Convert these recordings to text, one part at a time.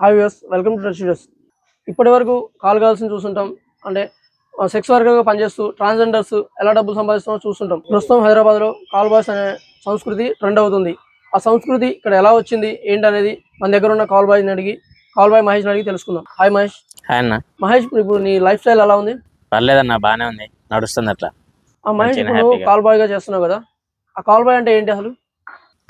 Hi viewers, welcome to touch videos. ఇప్పటి వరకు call గర్ల్స్ని చూస్తుంటాం. అంటే సెక్స్ వర్కర్గా పనిచేస్తూ ట్రాన్స్జెండర్స్ ఎలా డబ్బులు సంపాదిస్తామో చూస్తుంటాం. ప్రస్తుతం హైదరాబాద్లో కాల్ బాయ్స్ అనే సంస్కృతి ట్రెండ్ అవుతుంది. ఆ సంస్కృతి ఇక్కడ ఎలా వచ్చింది ఏంటనేది మన దగ్గర ఉన్న కాల్ బాయ్ని అడిగి మహేష్ని అడిగి తెలుసుకుందాం. హాయ్ మహేష్. హాయ్ అన్న. మహేష్, ఇప్పుడు నీ లైఫ్ స్టైల్ ఎలా ఉంది? పర్లేదన్న, బాగానే ఉంది, నడుస్తుంది అట్లా. మహేష్, ఇప్పుడు కాల్ బాయ్గా చేస్తున్నావు కదా, ఆ కాల్ బాయ్ అంటే ఏంటి అసలు?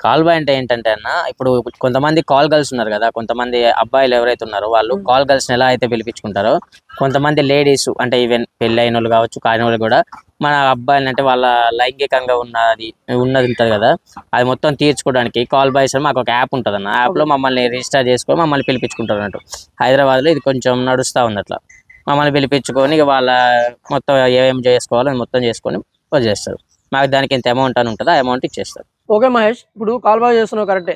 కాల్ బాయ్ అంటే ఏంటంటే అన్న, ఇప్పుడు కొంతమంది కాల్ గర్ల్స్ ఉన్నారు కదా, కొంతమంది అబ్బాయిలు ఎవరైతే ఉన్నారో వాళ్ళు కాల్ గర్ల్స్ ఎలా అయితే పిలిపించుకుంటారో, కొంతమంది లేడీస్ అంటే ఈవెన్ పెళ్ళైన వాళ్ళు కావచ్చు, కాని వాళ్ళు కూడా మన అబ్బాయిలు అంటే వాళ్ళ లైంగికంగా ఉన్నది ఉంటుంది కదా, అది మొత్తం తీర్చుకోవడానికి కాల్ బాయ్స్ మాకు ఒక యాప్ ఉంటుంది అన్న. యాప్ లో మమ్మల్ని రిజిస్టర్ చేసుకొని మమ్మల్ని పిలిపించుకుంటారు అన్నట్టు. హైదరాబాద్ లో ఇది కొంచెం నడుస్తూ ఉంది అట్లా. మమ్మల్ని పిలిపించుకొని వాళ్ళ మొత్తం ఏమేమి చేసుకోవాలో మొత్తం చేసుకొని వదిలేస్తారు. మాకు దానికి ఎంత అమౌంట్ అని ఉంటుందో ఆ అమౌంట్ ఇచ్చేస్తారు. ఓకే మహేష్, ఇప్పుడు కాల్ బాయ్ చేస్తున్నావు కరెక్టే.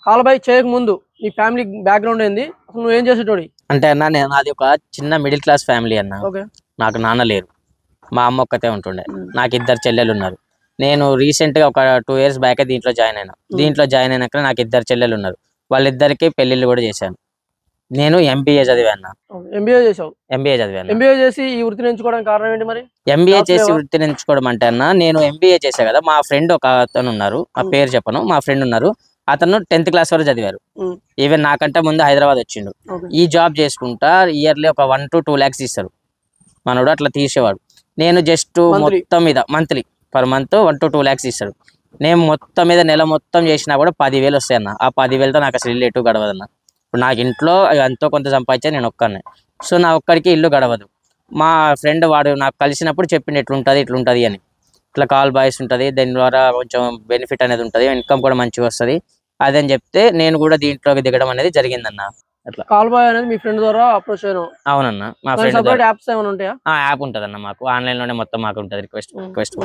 కాల్ బాయ్ చేయక ముందు నీ ఫ్యామిలీ బ్యాక్గ్రౌండ్ ఏంది, అసలు నువ్వు ఏం చేసేటోడి? అంటే అన్న, నాది ఒక చిన్న మిడిల్ క్లాస్ ఫ్యామిలీ అన్న. నాకు నాన్న లేరు, మా అమ్మ ఒక్కతే ఉంటుండే. నాకు 2 చెల్లెలు ఉన్నారు. నేను రీసెంట్ గా ఒక 2 years బ్యాక్ దీంట్లో జాయిన్ అయినా. దీంట్లో జాయిన్ అయినాక నాకు 2 చెల్లెలు ఉన్నారు. వాళ్ళిద్దరికి పెళ్లిళ్ళు కూడా చేశాను. నేను ఎంబీఏ చదివాను. ఎంబీఏ చేసావు? ఎంబీఏ చేసి ఈ వృత్తిని ఎంచుకోవడానికి కారణం ఏంటి మరి? ఎంబీఏ చేసి వృత్తిని ఎంచుకోవడం అంటే అన్న, నేను ఎంబీఏ చేసా కదా, మా ఫ్రెండ్ ఒక అతను ఉన్నారు, ఆ పేరు చెప్పను, మా ఫ్రెండ్ ఉన్నారు. అతను 10th class వరకు చదివారు. ఈవెన్ నాకంటే ముందు హైదరాబాద్ వచ్చిండు. ఈ జాబ్ చేసుకుంటా ఇయర్లీ ఒక 1 to 2 lakhs ఇస్తారు మనోడు, అట్లా తీసేవాడు. నేను జస్ట్ మొత్తం మీద monthly per month 1 to 2 lakhs ఇస్తాడు. నేను మొత్తం మీద నెల మొత్తం చేసినా కూడా 10,000 వస్తాయి అన్న. ఆ 10,000తో నాకు అసలు ఇల్లు ఎటు గడవదన్న. ఇప్పుడు నాకు ఇంట్లో ఎంతో కొంత సంపాదించా, నేను ఒక్కనే. సో నా ఒక్కడికి ఇల్లు గడవదు. మా ఫ్రెండ్ వాడు నాకు కలిసినప్పుడు చెప్పిండు ఇట్లుంటుంది అని. ఇట్లా కాల్ బాయ్స్ ఉంటుంది, దాని ద్వారా కొంచెం బెనిఫిట్ అనేది ఉంటుంది, ఇన్కమ్ కూడా మంచిగా వస్తుంది అదని చెప్తే నేను కూడా దీంట్లోకి దిగడం అనేది జరిగిందన్న. అట్లా కాల్ బాయ్ అనేది మీ ఫ్రెండ్ ద్వారా అప్రోచ్ అయ్యాను? అవునన్న, మా ఫ్రెండ్ యాప్స్ ఏమైనా ఉంటాయా? యాప్ ఉంటుంది అన్న, మాకు ఆన్లైన్ లోనే మొత్తం మాకు ఉంటుంది. రిక్వెస్ట్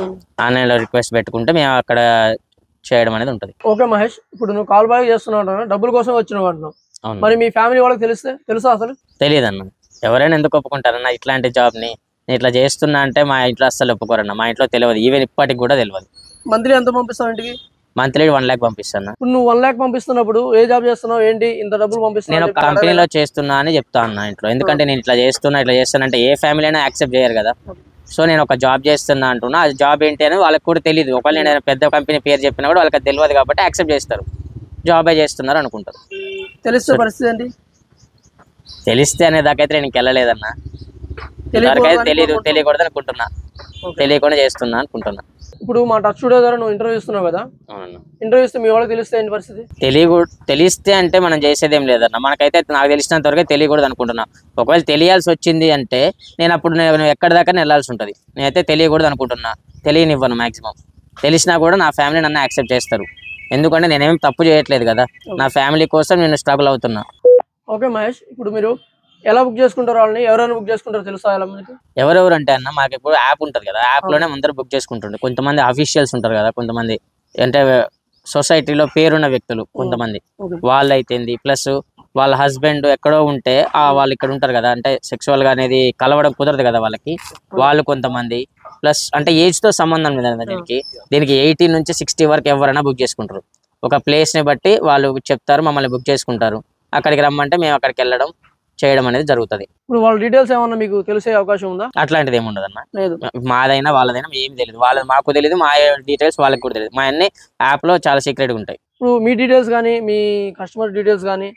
ఆన్లైన్ లో రిక్వెస్ట్ పెట్టుకుంటే మేము అక్కడ చేయడం అనేది ఉంటుంది. ఓకే మహేష్, ఇప్పుడు నువ్వు కాల్ బాయ్ చేస్తున్నావు, డబ్బుల కోసం వచ్చినావు అంటున్నావు. మరి మీ ఫ్యామిలీ వాళ్ళకి తెలుసా అసలు? తెలియదన్న. ఎవరైనా ఎందుకు ఒప్పుకుంటారన్న ఇట్లాంటి జాబ్ ని? నేను ఇట్లా చేస్తున్నా అంటే మా ఇంట్లో అస్సలు ఒప్పుకోరన్న. మా ఇంట్లో తెలియదు, ఈవెన్ ఇప్పటికి కూడా తెలియదు. మంత్లీ ఎంత పంపిస్తావు ఇంటికి? మంత్లీ 1 lakh పంపిస్తాను. ఇప్పుడు నువ్వు 1 lakh పంపిస్తున్నప్పుడు ఏ జాబ్ చేస్తున్నావు, ఏంటి ఇంత డబ్బులు పంపిస్తున్నావు? నేను ఒక కంపెనీలో చేస్తున్నా అని చెప్తా అన్న ఇంట్లో. ఎందుకంటే నేను ఇట్లా చేస్తానంటే ఏ ఫ్యామిలీ అయినా యాక్సెప్ట్ చేయరు కదా. సో నేను ఒక జాబ్ చేస్తున్నా అంటున్నా, అది జాబ్ ఏంటి అని వాళ్ళకి కూడా తెలియదు. ఒకవేళ నేను పెద్ద కంపెనీ పేరు చెప్పినా కూడా వాళ్ళకి తెలియదు కాబట్టి యాక్సెప్ట్ చేస్తారు, జాబే చేస్తున్నారు అనుకుంటారు. తెలిస్తే పరిస్థితి ఏంటి? తెలిస్తే అనే దాకైతే నేను వెళ్ళలేదన్న. తెలియకూడదు అనుకుంటున్నా, తెలియకుండా చేస్తున్నా అనుకుంటున్నా. ఇప్పుడు మా టచ్ స్టూడియో ద్వారా నువ్వు ఇంటర్వ్యూ ఇస్తున్నావు కదా, ఇంటర్వ్యూ ఇస్తే మీ వాళ్ళకి తెలిస్తే ఏంటి పరిస్థితి? తెలిస్తే అంటే మనం చేసేదేం లేదన్న. మనకైతే నాకు తెలిసినంత వరకే తెలియకూడదు అనుకుంటున్నా. ఒకవేళ తెలియాల్సి వచ్చింది అంటే నేను అప్పుడు ఎక్కడి దాకా వెళ్ళాల్సి ఉంటుంది. నేనైతే తెలియకూడదు అనుకుంటున్నా, తెలియనివ్వను మాక్సిమం. తెలిసినా కూడా నా ఫ్యామిలీ నన్ను యాక్సెప్ట్ చేస్తారు, ఎందుకంటే నేనేం తప్పు చేయట్లేదు కదా. నా ఫ్యామిలీ కోసం నేను స్ట్రగుల్ అవుతున్నా. ఓకే మహేష్, ఇప్పుడు మీరు ఎలా బుక్ చేసుకుంటారు వాళ్ళని? ఎవరైనా బుక్ చేసుకుంటారు తెలుసా? ఎవరెవరు అంటే అన్న, మాకు ఇప్పుడు యాప్ ఉంటుంది కదా, యాప్ లోనే ముందర బుక్ చేసుకుంటుండే. కొంతమంది అఫీషియల్స్ ఉంటారు కదా, కొంతమంది అంటే సొసైటీలో పేరున్న వ్యక్తులు కొంతమంది, వాళ్ళు అయితేంది, ప్లస్ వాళ్ళ హస్బెండ్ ఎక్కడో ఉంటే వాళ్ళు ఇక్కడ ఉంటారు కదా, అంటే సెక్సువల్ గా అనేది కలవడం కుదరదు కదా వాళ్ళకి, వాళ్ళు కొంతమంది, ప్లస్ అంటే ఏజ్ తో సంబంధం లేదు దీనికి 18 నుంచి 60 వరకు ఎవరైనా బుక్ చేసుకుంటారు. ఒక ప్లేస్ ని బట్టి వాళ్ళు చెప్తారు, మమ్మల్ని బుక్ చేసుకుంటారు. అక్కడికి రమ్మంటే మేము అక్కడికి వెళ్ళడం చేయడం అనేది జరుగుతుంది. ఇప్పుడు వాళ్ళ డీటెయిల్స్ ఏమన్నా మీకు తెలిసే అవకాశం ఉందా? అట్లాంటిది ఏమి ఉండదు అన్న. మాదైనా వాళ్ళదైనా ఏం తెలియదు, మాకు తెలియదు, మా డీటెయిల్స్ వాళ్ళకి కూడా తెలియదు. మా అన్ని యాప్ లో చాలా సీక్రెట్ గా ఉంటాయి. ఇప్పుడు మీ డీటెయిల్స్ కానీ మీ కస్టమర్ డీటెయిల్స్ కానీ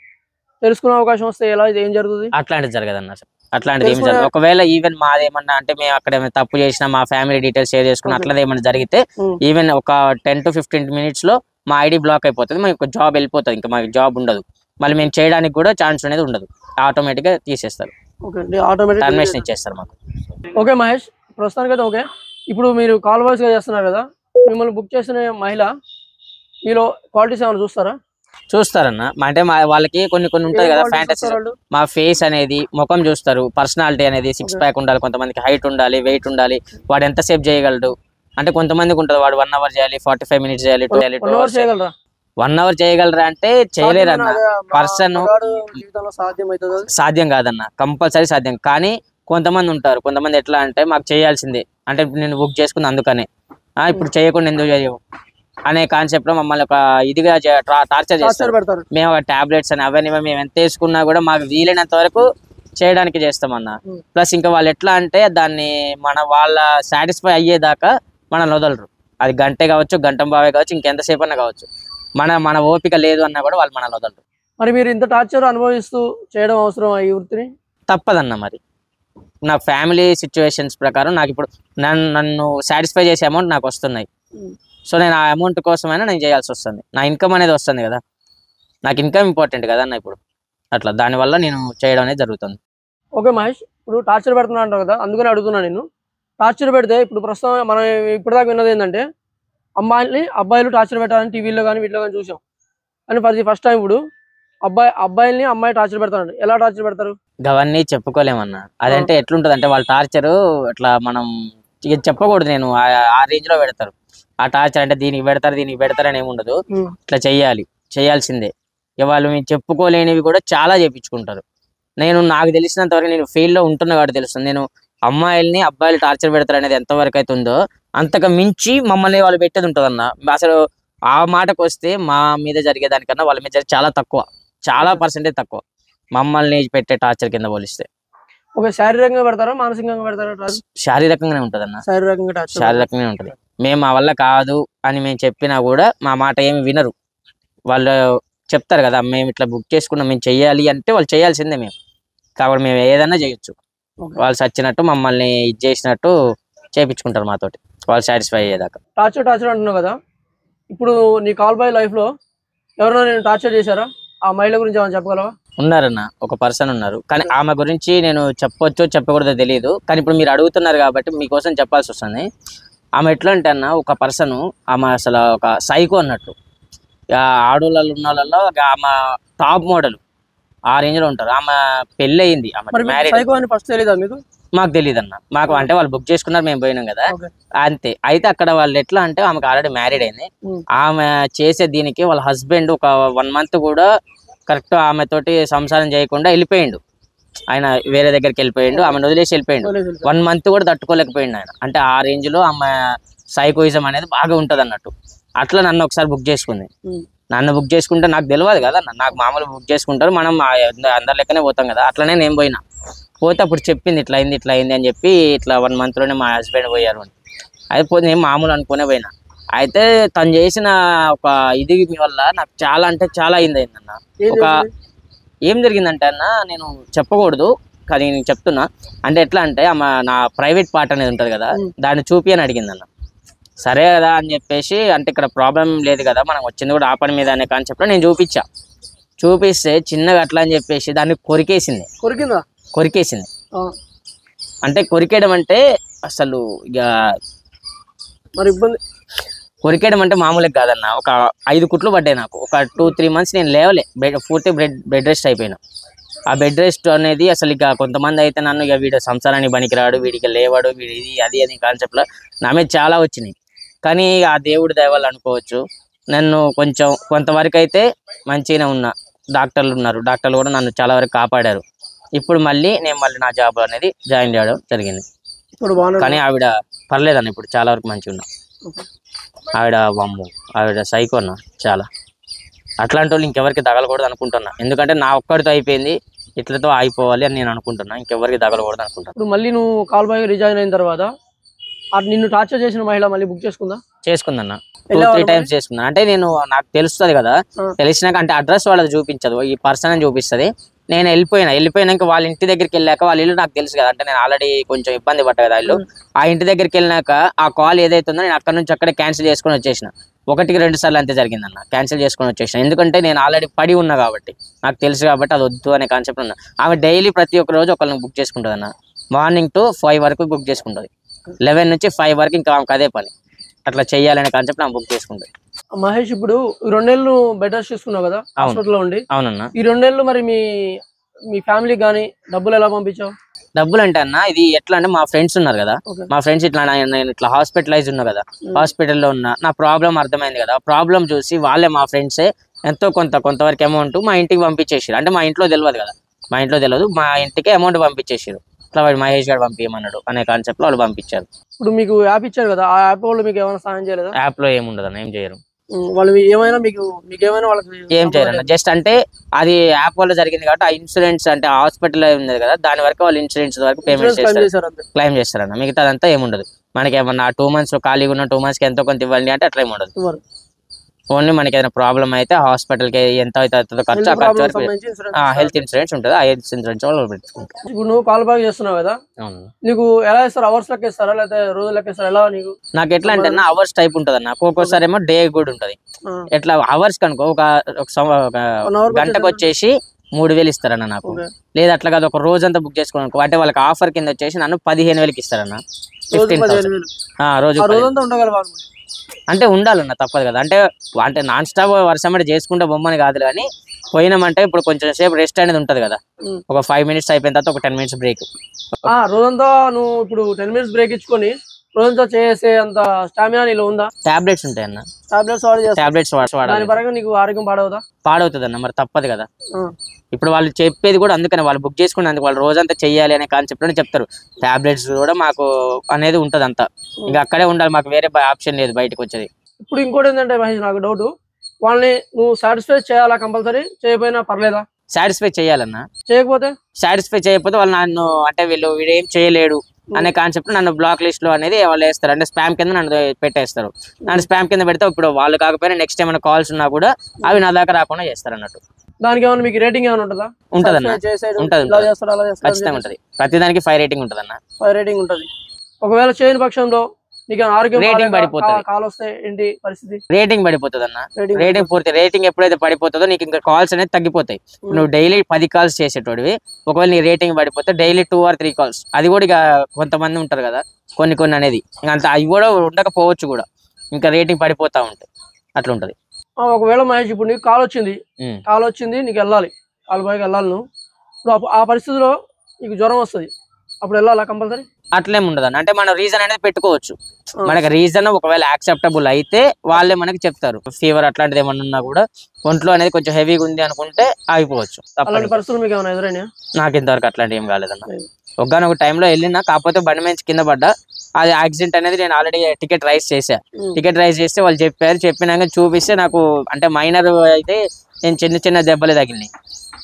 తెలుసుకునే అవకాశం వస్తే ఏం జరుగుతుంది? అట్లాంటిది జరగదన్న, అట్లాంటిది ఏమి జరగదు. ఒకవేళ ఈవెన్ మాదేమన్నా అంటే మేము అక్కడ ఏమైనా తప్పు చేసినా, మా ఫ్యామిలీ డీటెయిల్స్ షేర్ చేసుకుని అట్లా ఏమైనా జరిగితే ఈవెన్ ఒక 10 to 15 minutes లో మా ఐడి బ్లాక్ అయిపోతుంది, మాకు జాబ్ వెళ్ళిపోతుంది, ఇంకా మాకు జాబ్ ఉండదు. మళ్ళీ మేము చేయడానికి కూడా ఛాన్స్ అనేది ఉండదు, ఆటోమేటిక్ గా తీసేస్తారు, టర్మినేషన్ ఇచ్చేస్తారు మాకు. ఓకే మహేష్, ప్రస్తుతానికి అయితే ఓకే. ఇప్పుడు మీరు కాల్ బాయ్స్ గా చేస్తున్నారు కదా, మిమ్మల్ని బుక్ చేసిన మహిళ మీలో క్వాలిటీస్ ఏమైనా చూస్తారన్న. అంటే వాళ్ళకి కొన్ని ఉంటాయి కదా ఫ్యాంటసీ. మా ఫేస్ అనేది, ముఖం చూస్తారు, పర్సనాలిటీ అనేది, 6 pack ఉండాలి, కొంతమందికి హైట్ ఉండాలి, వెయిట్ ఉండాలి, వాడు ఎంతసేపు చేయగలడు అంటే కొంతమందికి ఉంటుంది, వాడు 1 hour చేయాలి, 45 minutes చేయాలి, 2 hours చేయగలరా? 1 hour చేయగలరా అంటే చేయలేరన్న. పర్సన్ సాధ్యం కాదన్న, కంపల్సరీ సాధ్యం. కానీ కొంతమంది ఉంటారు, కొంతమంది ఎట్లా అంటే మాకు చేయాల్సిందే, అంటే నేను బుక్ చేసుకుంది అందుకనే, ఇప్పుడు చేయకుండా ఎందుకు చేయవు, అనే కాన్సెప్ట్ లో మమ్మల్ని ఒక ఇదిగా టార్చర్ చేస్తారు. పెడతారు. మేము ఒక టాబ్లెట్స్ అని అవన్నీ మేము ఎంత వేసుకున్నా కూడా మాకు వీలైనంత వరకు చేయడానికి చేస్తామన్న. ప్లస్ ఇంకా వాళ్ళు ఎట్లా అంటే దాన్ని వాళ్ళ సాటిస్ఫై అయ్యేదాకా మనల్ని వదలరు. అది గంటే కావచ్చు, గంటం బావే కావచ్చు, ఇంకెంతసేపు అన్నా కావచ్చు. మన ఓపిక లేదు అన్నా కూడా వాళ్ళు మనల్ని వదలరు. మరి మీరు ఇంత టార్చర్ అనుభవిస్తూ చేయడం అవసరం ఈ వృత్తిని? తప్పదన్న. మరి నా ఫ్యామిలీ సిచ్యువేషన్స్ ప్రకారం నాకు ఇప్పుడు నన్ను సాటిస్ఫై చేసే అమౌంట్ నాకు వస్తున్నాయి. సో నేను ఆ అమౌంట్ కోసమైనా నేను చేయాల్సి వస్తుంది. నా ఇన్కమ్ అనేది వస్తుంది కదా, నాకు ఇన్కమ్ ఇంపార్టెంట్ కదా అన్న. ఇప్పుడు అట్లా దానివల్ల నేను చేయడం అనేది జరుగుతుంది. ఓకే మహేష్, ఇప్పుడు టార్చర్ పెడుతున్నా అంటారు కదా, అందుకని అడుగుతున్నా నేను. టార్చర్ పెడితే ఇప్పుడు ప్రస్తుతం మనం ఇప్పటిదాకా విన్నది ఏంటంటే అబ్బాయిలు టార్చర్ పెట్టాలని టీవీలో కానీ వీటిలో కానీ చూసాం. కానీ ఫస్ట్ టైం ఇప్పుడు అబ్బాయిల్ని అమ్మాయి టార్చర్ పెడతారు. ఎలా టార్చర్ పెడతారు? అవన్నీ చెప్పుకోలేమన్నా. అదంటే ఎట్లుంటది అంటే వాళ్ళ టార్చరు అట్లా మనం చెప్పకూడదు. నేను ఆ రేంజ్ లో పెడతారు. ఆ టార్చర్ అంటే దీనికి పెడతారు అని ఏముండదు. ఇట్లా చేయాల్సిందే. వాళ్ళు మేము చెప్పుకోలేనివి కూడా చాలా చేయించుకుంటారు. నాకు తెలిసినంత వరకు నేను ఫీల్డ్ లో ఉంటున్నా కాబట్టి తెలుస్తుంది. నేను అబ్బాయిలు టార్చర్ పెడతారు అనేది ఎంతవరకు అయితే ఉందో అంతగా మించి మమ్మల్ని వాళ్ళు పెట్టేది ఉంటుంది అన్న. అసలు ఆ మాటకు వస్తే మా మీద జరిగేదానికన్నా వాళ్ళ మీద చాలా తక్కువ, చాలా పర్సెంటేజ్ తక్కువ మమ్మల్ని పెట్టే టార్చర్ కింద పోలిస్తే. ఓకే, శారీరకంగా పెడతారా మానసికంగా పెడతారా? శారీరకంగానే ఉంటది అన్న. శారీరకంగానే ఉంటది. మేము మా వల్ల కాదు అని మేము చెప్పినా కూడా మా మాట ఏమి వినరు. వాళ్ళు చెప్తారు కదా, మేము ఇట్లా బుక్ చేసుకున్నాం, మేము చెయ్యాలి అంటే వాళ్ళు చేయాల్సిందే. మేము కాబట్టి మేము ఏదైనా చేయొచ్చు. వాళ్ళు సచ్చినట్టు మమ్మల్ని ఇది చేసినట్టు చేయించుకుంటారు మాతోటి, వాళ్ళు సాటిస్ఫై అయ్యేదాకా. టార్చర్ అంటున్నావు కదా, ఇప్పుడు నీ కాల్ బాయ్ లైఫ్ లో ఎవరైనా నేను టార్చర్ చేశారా? ఆ మహిళ గురించి ఏమైనా చెప్పగలవా? ఉన్నారన్న, ఒక పర్సన్ ఉన్నారు. కానీ ఆమె గురించి నేను చెప్పొచ్చో చెప్పకూడదో తెలియదు. కానీ ఇప్పుడు మీరు అడుగుతున్నారు కాబట్టి మీకోసం చెప్పాల్సి వస్తుంది. ఆమె ఎట్లా అంటే అన్న, ఒక పర్సన్, ఆమె అసలు ఒక సైకో అన్నట్టు. ఆడోళ్ళలో ఉన్న వాళ్ళలో ఆమె టాప్ మోడల్ ఆ రేంజ్ లో ఉంటారు. ఆమె పెళ్ళి అయింది, ఆమె మ్యారేజ్. మాకు తెలియదు అన్న. మాకు అంటే వాళ్ళు బుక్ చేసుకున్నారు, మేము పోయినాం కదా అంతే. అయితే అక్కడ వాళ్ళు ఎట్లా అంటే ఆమెకు ఆల్రెడీ మ్యారీడ్ అయింది. ఆమె చేసే దీనికి వాళ్ళ హస్బెండ్ ఒక 1 month కూడా కరెక్ట్ ఆమెతోటి సంసారం చేయకుండా వెళ్ళిపోయిండు. ఆయన వేరే దగ్గరికి వెళ్ళిపోయిండు, ఆమెను వదిలేసి వెళ్ళిపోయిండు. 1 month కూడా తట్టుకోలేకపోయిండు ఆయన. అంటే ఆ రేంజ్ లో ఆమె సైకోయిజం అనేది బాగా ఉంటది అన్నట్టు. అట్లా నన్ను ఒకసారి బుక్ చేసుకుంది. నన్ను బుక్ చేసుకుంటే నాకు తెలియదు కదా, నాకు మామూలు బుక్ చేసుకుంటారు, మనం అందరి లెక్కనే పోతాం కదా. అట్లనే నేను పోతే అప్పుడు చెప్పింది ఇట్లా అయింది అని చెప్పి, ఇట్లా 1 month లోనే మా హస్బెండ్ పోయారు అని. అయిపోతే నేను మామూలు అనుకునే పోయినా. అయితే తను చేసిన ఒక ఇది వల్ల నాకు చాలా అంటే చాలా అయిందన్న. ఏం జరిగిందంటే అన్న, నేను చెప్పకూడదు కానీ నేను చెప్తున్నా. అంటే ఎట్లా అంటే నా ప్రైవేట్ పార్ట్ అనేది ఉంటుంది కదా, దాన్ని చూపి అని అడిగిందన్న. సరే కదా అని చెప్పేసి, అంటే ఇక్కడ ప్రాబ్లం లేదు కదా, మనం వచ్చింది కూడా ఆ పని మీద అనే కాన్సెప్ట్లో నేను చూపిస్తే చిన్నగా అట్లా అని చెప్పేసి దాన్ని కొరికేసింది. అంటే కొరికేయడం అంటే అసలు ఇక మరి ఇబ్బంది. కొరికేయడం అంటే మామూలుగా కాదన్న. ఒక 5 కుట్లు పడ్డాయి నాకు. ఒక 2-3 months నేను లేవలే, పూర్తి బెడ్ రెస్ట్ అయిపోయినా. ఆ బెడ్ రెస్ట్ అనేది అసలు ఇక కొంతమంది అయితే నన్ను ఇక వీడు సంసారానికి పనికిరాడు, వీడికి లేవాడు, వీడి ఇది అది అని కాన్సెప్ట్లో నా మీద చాలా వచ్చినాయి. కానీ ఆ దేవుడి దయ వల్ల అనుకోవచ్చు, నన్ను కొంతవరకు అయితే మంచిగానే ఉన్నా. డాక్టర్లు కూడా నన్ను చాలా వరకు కాపాడారు. ఇప్పుడు నేను మళ్ళీ నా జాబ్ అనేది జాయిన్ చేయడం జరిగింది. కానీ ఆవిడ పర్లేదన్న, ఇప్పుడు చాలా వరకు మంచిగా ఉన్నా. ఆవిడ సైకో అన్న చాలా. అట్లాంటి వాళ్ళు ఇంకెవరికి తగలకూడదు అనుకుంటున్నా. ఎందుకంటే నా ఒక్కడితో అయిపోయింది, ఇట్లతో అయిపోవాలి అని నేను అనుకుంటున్నా. ఇంకెవరికి తగలకూడదు అనుకుంటున్నా. ఇప్పుడు మళ్ళీ నువ్వు కాల్ బాయ్ రిజైన్ అయిన తర్వాత నిన్ను టార్చర్ చేసిన మహిళ మళ్ళీ బుక్ చేసుకుందన్న. 2-3 times చేసుకున్నా. అంటే నాకు తెలుస్తుంది కదా, తెలిసినాక అంటే అడ్రస్ వాళ్ళది చూపించదు, ఈ పర్సన్ అని చూపిస్తుంది. నేను వెళ్ళిపోయినాక వాళ్ళ ఇంటి దగ్గరికి వెళ్ళాక, వాళ్ళ ఇల్లు నాకు తెలుసు కదా, అంటే నేను ఆల్రెడీ కొంచెం ఇబ్బంది పడ్డా కదా ఇల్లు. ఆ ఇంటి దగ్గరికి వెళ్ళినాక ఆ కాల్ ఏదైతుందో నేను అక్కడ నుంచి అక్కడే క్యాన్సిల్ చేసుకొని వచ్చేసిన. 1-2 సార్లు అంతే జరిగిందన్న, క్యాన్సిల్ చేసుకొని వచ్చేసిన. ఎందుకంటే నేను ఆల్రెడీ పడి ఉన్నా కాబట్టి, నాకు తెలుసు కాబట్టి అది వద్దు అనే కాన్సెప్ట్ ఉన్నా. ఆమె డైలీ ప్రతి ఒక్క రోజు ఒకళ్ళని బుక్ చేసుకుంటుంది అన్న. మార్నింగ్ to 5 వరకు బుక్ చేసుకుంటుంది. 11 నుంచి 5 వరకు ఇంకా ఆమెకు అదే పని. అట్లా చెయ్యాలనే కాన్సెప్ట్ ఆమె బుక్ చేసుకుంటుంది. మహేష్, ఇప్పుడు 2 నెలలు బెడ్ రెస్ట్ చేసుకున్నావు కదా హాస్పిటల్లో ఉండి. అవునన్నా. ఈ 2 నెలలు మరి మీ ఫ్యామిలీకి కానీ డబ్బులు ఎలా పంపించావు? డబ్బులు అంటే అన్న, ఇది ఎట్లా అంటే మా ఫ్రెండ్స్ ఉన్నారు కదా, మా ఫ్రెండ్స్ నేను ఇట్లా హాస్పిటలైజ్ ఉన్నా కదా, హాస్పిటల్లో ఉన్నా, నా ప్రాబ్లం అర్థమైంది కదా. ప్రాబ్లం చూసి వాళ్ళే మా ఫ్రెండ్సే ఎంతో కొంతవరకు అమౌంట్ మా ఇంటికి పంపించేసారు. అంటే మా ఇంట్లో తెలియదు కదా, మా ఇంటికి అమౌంట్ పంపించేసారు. ఇట్లా వాడు మహేష్ గారు పంపించమన్నాడు అనే కాన్సెప్ట్ లో వాళ్ళు పంపించారు. ఇప్పుడు మీకు యాప్ ఇచ్చారు కదా, ఆ యాప్ వాళ్ళు మీకు ఏమైనా సాయం చేయలేదా? యాప్ లో ఏముండదు అన్న, ఏం చేయరు. వాళ్ళు ఏమైనా మీకేమైనా వాళ్ళకి ఏం చేయరన్న, జస్ట్ అంటే అది యాప్ వల్ల జరిగింది కాబట్టి ఆ ఇన్సూరెన్స్ అంటే హాస్పిటల్ ఉంది కదా దాని వరకు వాళ్ళు ఇన్సూరెన్స్ వరకు పేమెంట్ చేస్తారు, క్లైమ్ చేస్తారన్న. మిగతా అదంతా ఏముండదు. మనకి ఏమన్నా 2 months ఖాళీగా ఉన్న 2 months కి ఎంతో కొంత ఇవ్వండి అంటే అట్లా ఏముండదు. ఓన్లీ మనకి ఏదైనా ప్రాబ్లం అయితే హాస్పిటల్ కి ఎంత అవుతుందో ఖర్చు ఆ ఖర్చు వరకు హెల్త్ ఇన్సూరెన్స్ ఉంటుంది. ఆ హెల్త్ ఇన్సూరెన్స్ వాళ్ళు పెట్టుకుంటారు. ఇప్పుడు నువ్వు కాల్ బ్యాక్ చేస్తున్నావు కదా, నీకు ఎలా ఇస్తారు? అవర్స్ లెక్క ఇస్తారా లేకపోతే రోజు లెక్క ఇస్తారా? ఎలా నీకు? నాకు ఎట్లా అంటే అవర్స్ టైప్ ఉంటది అన్న, ఒక్కొక్కసారి ఏమో డే కూడా ఉంటది. ఎట్లా అవర్స్ కనుకో ఒక గంటకు వచ్చేసి 3000 ఇస్తారన్న నాకు. లేదా అట్లా కాదు ఒక రోజంతా బుక్ చేసుకోవడానికి అంటే వాళ్ళకి ఆఫర్ కింద వచ్చేసి నన్ను 15,000కి ఇస్తారన్న. 15,000 రోజు అంటే ఉండాలన్న, తప్పదు కదా. అంటే నాన్ స్టాప్ వర్షం చేసుకుంటే బొమ్మని కాదు కానీ పోయినామంటే ఇప్పుడు కొంచెం సేపు రెస్ట్ అనేది ఉంటది కదా, ఒక 5 minutes అయిపోయిన తర్వాత ఒక 10 minutes బ్రేక్. రోజంతా నువ్వు ఇప్పుడు 10 minutes బ్రేక్ ఇచ్చుకొని రోజంతా చేసే అంత స్టామినా నీలో ఉందా? టాబ్లెట్స్ ఉంటాయన్న, టాబ్లెట్స్ వాడాలి. నీకు ఆరోగ్యం పాడవుతుంది అన్న, మరి తప్పదు కదా. ఇప్పుడు వాళ్ళు చెప్పేది కూడా అందుకని, వాళ్ళు బుక్ చేసుకున్నందుకు వాళ్ళు రోజంతా చెయ్యాలి అనే కాన్సెప్ట్ లోనే చెప్తారు. టాబ్లెట్స్ కూడా మాకు అనేది ఉంటది అంతా, ఇంకా అక్కడే ఉండాలి, మాకు వేరే ఆప్షన్ లేదు బయటకు వచ్చేది. ఇప్పుడు ఇంకోటి ఏంటంటే మహేష్, నాకు డౌట్, వాళ్ళని నువ్వు సాటిస్ఫై చేయాలా? కంపల్సరీ చేయకపోయినా పర్లేదా? సాటిస్ఫై చేయాలన్న. సాటిస్ఫై చేయకపోతే వాళ్ళు నన్ను అంటే వీడు ఏం చేయలేడు అనే కాన్సెప్ట్ నన్ను బ్లాక్ లిస్ట్ లో అనేది వాళ్ళు వేస్తారు. అంటే స్పామ్ కింద నన్ను పెట్టేస్తారు. నన్ను స్పామ్ కింద పెడితే ఇప్పుడు వాళ్ళు కాకపోయినా నెక్స్ట్ ఏమైనా కాల్స్ ఉన్నా కూడా అవి నా దాకా రాకుండా చేస్తారు అన్నట్టు. దానికి ఏమైనా మీకు రేటింగ్ ఏమైనా ఉంటుందా? ఉంటదన్న, ఖచ్చితంగా ఉంటది. ప్రతి దానికి 5 rating ఉంటదన్న. 5 rating ఉంటది. ఒకవేళ చేయని పక్షంలో రేటింగ్ పడిపోతుంది అన్న. రేటింగ్ పూర్తి రేటింగ్ ఎప్పుడైతే పడిపోతుందో నీకు ఇంకా కాల్స్ అనేది తగ్గిపోతాయి. నువ్వు డైలీ 10 calls చేసేటోడివి, ఒకవేళ నీ రేటింగ్ పడిపోతే డైలీ 2 or 3 calls, అది కూడా ఇక కొంతమంది ఉంటారు కదా కొన్ని అనేది ఇంకా అంత అవి కూడా ఉండకపోవచ్చు కూడా, ఇంకా రేటింగ్ పడిపోతా ఉంటాయి, అట్లా ఉంటది. ఒకవేళ మహేష్ ఇప్పుడు నీకు కాల్ వచ్చింది నీకు వెళ్ళాలి, కాల్ బాయ్కి వెళ్ళాలి నువ్వు, ఇప్పుడు ఆ పరిస్థితిలో నీకు జ్వరం వస్తుంది, అప్పుడు వెళ్ళాలా కంపల్సరీ? అట్లేం ఉండదు. అంటే మనం రీజన్ అనేది పెట్టుకోవచ్చు. మనకి రీజన్ ఒకవేళ యాక్సెప్టబుల్ అయితే వాళ్ళే మనకి చెప్తారు. ఫీవర్ అట్లాంటిది ఏమన్నా ఉన్నా కూడా ఒంట్లో అనేది కొంచెం హెవీగా ఉంది అనుకుంటే ఆగిపోవచ్చు. నాకు ఇంతవరకు అట్లాంటి ఏం కాలేదన్న. ఒక టైంలో వెళ్ళినా, కాకపోతే బండి మంచి కింద పడ్డా, అది యాక్సిడెంట్ అనేది నేను ఆల్రెడీ టికెట్ రైజ్ చేసా. టికెట్ రైజ్ చేస్తే వాళ్ళు చెప్పినాక చూపిస్తే నాకు అంటే మైనర్ అయితే నేను చిన్న దెబ్బలే తగిలినాయి.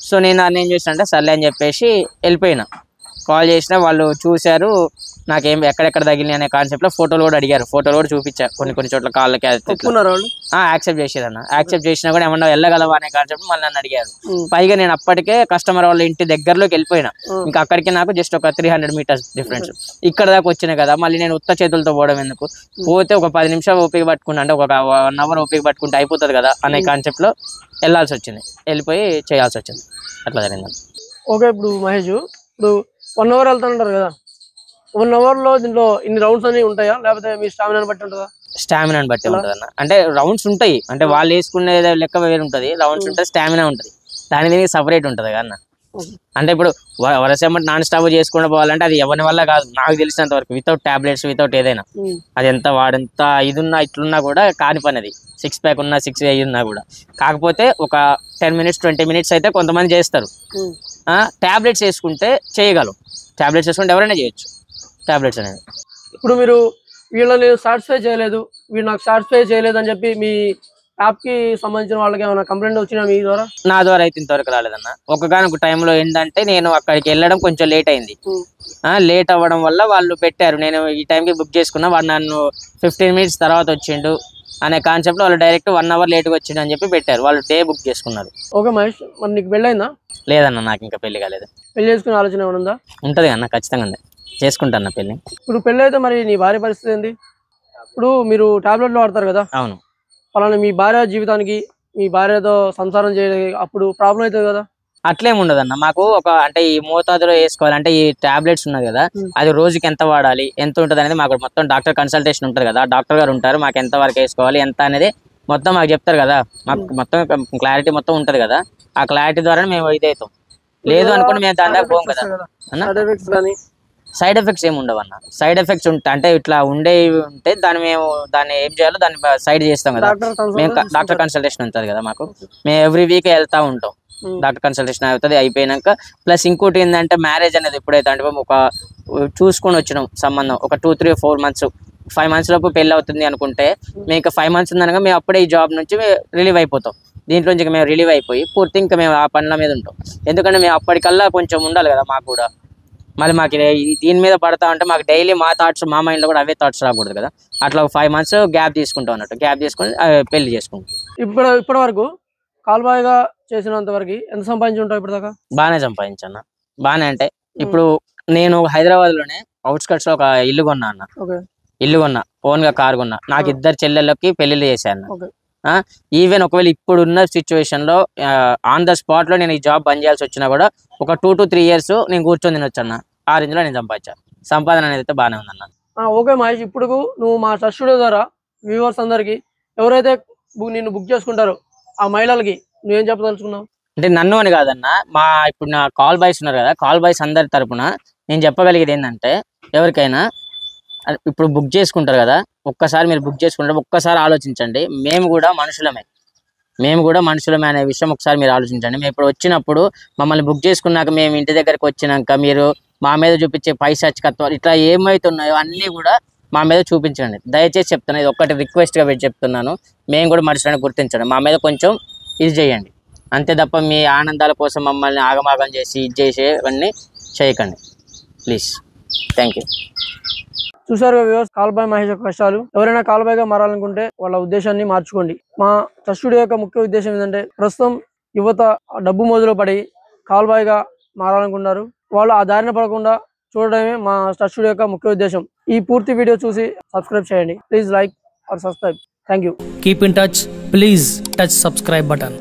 సో నేను ఏం చేసిన అంటే సర్లే అని చెప్పేసి వెళ్ళిపోయినా. కాల్ చేసినా వాళ్ళు చూశారు నాకేం ఎక్కడెక్కడ తగిలి అనే కాన్సెప్ట్ లో ఫోటోలు కూడా అడిగారు. ఫోటోలు కూడా చూపించా కొన్ని చోట్ల కాళ్ళకి. యాక్సెప్ట్ చేసేదన్న. యాక్సెప్ట్ చేసినా కూడా ఏమన్నా వెళ్ళగలవా అనే కాన్సెప్ట్ మళ్ళీ నన్ను అడిగారు. పైగా నేను అప్పటికే కస్టమర్ వాళ్ళ ఇంటి దగ్గరలోకి వెళ్ళిపోయినా. ఇంకా అక్కడికి నాకు జస్ట్ ఒక 300 meters డిఫరెన్స్. ఇక్కడ దాకా వచ్చినాయి కదా, మళ్ళీ నేను ఉత్త చేతులతో పోవడం ఎందుకు, పోతే ఒక 10 నిమిషాలు ఓపిక పట్టుకుంటా, అంటే ఒక 1 hour ఓపిక పట్టుకుంటే అయిపోతుంది కదా అనే కాన్సెప్ట్ లో వెళ్ళాల్సి వచ్చింది, వెళ్ళిపోయి చేయాల్సి వచ్చింది. అట్లా జరిగింది. ఓకే, ఇప్పుడు మహేష్ ఇప్పుడు 1 hour వెళ్తానంటారు కదా, 1 hour లో దీంట్లో ఇన్ని రౌండ్స్ అనేవి ఉంటాయా లేకపోతే మీ స్టామినాని బట్టి ఉంటుందా? స్టామినాని బట్టి ఉంటుంది అన్న. అంటే రౌండ్స్ ఉంటాయి, అంటే వాళ్ళు వేసుకునే లెక్క వేరు ఉంటుంది, రౌండ్స్ ఉంటుంది, స్టామినా ఉంటుంది, దీనికి సపరేట్ ఉంటుంది కదా అన్న. అంటే ఇప్పుడు వరసెమ్మటి నాన్ స్టాప్ చేసుకుంటూ పోవాలంటే అది ఎవరి వల్ల కాదు, నాకు తెలిసినంత వరకు. వితౌట్ టాబ్లెట్స్, వితౌట్ ఏదైనా, అది ఎంత వాడంత ఇదున్నా ఇట్లున్నా కూడా కాని పని అది. 6 pack ఉన్నా 6 ఉన్నా కూడా. కాకపోతే ఒక 10 minutes 20 minutes అయితే కొంతమంది చేస్తారు. టాబ్లెట్స్ వేసుకుంటే చేయగలం. టాబ్లెట్స్ వేసుకుంటే ఎవరైనా చేయొచ్చు టాబ్లెట్స్ అనేది. ఇప్పుడు మీరు వీళ్ళని సాటిస్ఫై చేయలేదు, వీళ్ళు నాకు సాటిస్ఫై చేయలేదు అని చెప్పి మీ యాప్ కి సంబంధించిన వాళ్ళకి ఏమైనా కంప్లైంట్ వచ్చినా మీ ద్వారా? నా ద్వారా అయితే ఇంతవరకు రాలేదన్న. ఒకగానొక టైంలో ఏంటంటే నేను అక్కడికి వెళ్ళడం కొంచెం లేట్ అయింది. లేట్ అవ్వడం వల్ల వాళ్ళు పెట్టారు, నేను ఈ టైంకి బుక్ చేసుకున్నా, వాడు నన్ను 15 minutes తర్వాత వచ్చిండు అనే కాన్సెప్ట్ లో వాళ్ళు డైరెక్ట్ 1 hour లేట్గా వచ్చిండు అని చెప్పి పెట్టారు. వాళ్ళు డే బుక్ చేసుకున్నారు. ఓకే మహేష్, మరి నీకు పెళ్ళైందా? లేదన్న, నాకు ఇంకా పెళ్లి కాలేదు. పెళ్లి చేసుకునే ఆలోచన ఏమైనా ఉందా? ఉంటది అన్న, ఖచ్చితంగా ఉంది, చేసుకుంటాను పెళ్లి. ఇప్పుడు పెళ్లి అయితే మరి నీ భార్య పరిస్థితి ఏంటి? ఇప్పుడు మీరు టాబ్లెట్లు వాడతారు కదా. అవును. అలానే మీ భార్య జీవితానికి, మీ భార్యతో సంసారం చేయడానికి అప్పుడు ప్రాబ్లం అవుతుంది కదా? అట్లేం ఉండదు అన్న. మాకు అంటే ఈ మోతాదులో వేసుకోవాలంటే ఈ టాబ్లెట్స్ ఉన్నది కదా, అది రోజుకి ఎంత వాడాలి, ఎంత ఉంటుంది అనేది మాకు మొత్తం డాక్టర్ కన్సల్టేషన్ ఉంటుంది కదా, డాక్టర్ గారు ఉంటారు, మాకు ఎంత వరకు వేసుకోవాలి ఎంత అనేది మొత్తం మాకు చెప్తారు కదా. మాకు మొత్తం క్లారిటీ మొత్తం ఉంటది కదా, ఆ క్లారిటీ ద్వారా మేము ఇదవుతాం. లేదు అనుకోండి మేము దాని దాకా పోం కదా అన్న. సైడ్ ఎఫెక్ట్స్ ఏమి ఉండవు అన్న. సైడ్ ఎఫెక్ట్స్ ఉంటాయి అంటే ఇట్లా ఉండేవి ఉంటే దాన్ని ఏం చేయాలో దాన్ని సైడ్ చేస్తాం కదా. మేము డాక్టర్ కన్సల్టేషన్ ఉంటుంది కదా మాకు, మేము ఎవ్రీ వీక్ వెళ్తా ఉంటాం. డాక్టర్ కన్సల్టేషన్ అవుతుంది. అయిపోయినాక ప్లస్ ఇంకోటి ఏంటంటే మ్యారేజ్ అనేది ఎప్పుడైతే అంటే ఒక చూసుకొని వచ్చినాం సంబంధం ఒక 2, 3, 4 months 5 months లోపు పెళ్ళి అవుతుంది అనుకుంటే మేము ఇంకా 5 months ఉందనగా మేము అప్పుడే ఈ జాబ్ నుంచి రిలీవ్ అయిపోతాం. దీంట్లో నుంచి మేము రిలీవ్ అయిపోయి పూర్తి ఇంకా మేము ఆ పనుల మీద ఉంటాం. ఎందుకంటే మేము అప్పటికల్లా కొంచెం ఉండాలి కదా మాకు కూడా. మళ్ళీ మాకు దీని మీద పడతా ఉంటే మాకు డైలీ మా థాట్స్ మా మైండ్లో కూడా అవే థాట్స్ రాకూడదు కదా. అట్లా 5 months గ్యాప్ తీసుకుంటాం అన్నట్టు. గ్యాప్ తీసుకొని పెళ్లి చేసుకుంటాం. ఇప్పటి వరకు కాల్ బాయ్ గా చేసినంత వరకు ఎంత సంపాదించి ఉంటావు ఇప్పటిదాకా? బాగానే సంపాదించన్న. బాగానే అంటే ఇప్పుడు నేను హైదరాబాద్ లోనే అవుట్స్కట్స్ లో ఒక ఇల్లు కొన్నా అన్న. ఇల్లు కొన్నా, ఓన్ గా కార్ కొన్నా. నాకు 2 చెల్లెళ్ళకి పెళ్లిళ్ళు చేశాను. ఈవెన్ ఒకవేళ ఇప్పుడున్న సిచ్యువేషన్ లో ఆన్ ద స్పాట్ లో నేను ఈ జాబ్ బంద్ చేయాల్సి వచ్చినా కూడా ఒక 2 to 3 years నేను కూర్చొని తినొచ్చు అన్న. ఆ రేంజ్ లో నేను సంపాదించాను. సంపాదన అనేది అయితే బాగానే ఉందన్న. ఓకే మహేష్, ఇప్పుడు నువ్వు మా ట్రస్ట్ స్టూడియో ద్వారా వ్యూవర్స్ అందరికి ఎవరైతే నిన్ను బుక్ చేసుకుంటారో ఆ మహిళలకి నువ్వేం చెప్పదలుచుకున్నావు? అంటే నన్ను అని కాదన్న, మా ఇప్పుడు నా కాల్ బాయ్స్ ఉన్నారు కదా, కాల్ బాయ్స్ అందరి తరపున నేను చెప్పగలిగేది ఏంటంటే ఎవరికైనా ఇప్పుడు బుక్ చేసుకుంటారు కదా, ఒక్కసారి మీరు బుక్ చేసుకుంటారు ఒక్కసారి ఆలోచించండి. మేము కూడా మనుషులమే అనే విషయం ఒకసారి మీరు ఆలోచించండి. మేము ఇప్పుడు వచ్చినప్పుడు మమ్మల్ని బుక్ చేసుకున్నాక మేము ఇంటి దగ్గరకు వచ్చినాక మీరు మా మీద చూపించే పైశాచికత్వాలు ఇట్లా ఏమైతున్నాయో అన్నీ కూడా మా మీద చూపించండి దయచేసి చెప్తాను. ఇది ఒక్కటి రిక్వెస్ట్గా పెట్టి చెప్తున్నాను. మేము కూడా మనుషులను గుర్తించండి, మా మీద కొంచెం ఇది చేయండి అంతే తప్ప మీ ఆనందాల కోసం మమ్మల్ని ఆగమాగం చేసి ఇది చేసేవన్నీ చేయకండి ప్లీజ్. Thank you. చూసారు వ్యూవర్స్, కాల్ బాయ్ మహేష్ యొక్క కష్టాలు. ఎవరైనా కాల్ బాయ్ గా మారాలనుకుంటే వాళ్ళ ఉద్దేశాన్ని మార్చుకోండి. మా ట్రస్ట్ స్టూడియో యొక్క ముఖ్య ఉద్దేశం ఏంటంటే ప్రస్తుతం యువత డబ్బు మోజులో పడి కాల్ బాయ్ గా మారాలనుకున్నారు. వాళ్ళు ఆ దారిన పడకుండా చూడడమే మా ట్రస్ట్ స్టూడియో యొక్క ముఖ్య ఉద్దేశం. ఈ పూర్తి వీడియో చూసి సబ్స్క్రైబ్ చేయండి. Please like or subscribe. Thank you. Keep in touch. Please touch subscribe button.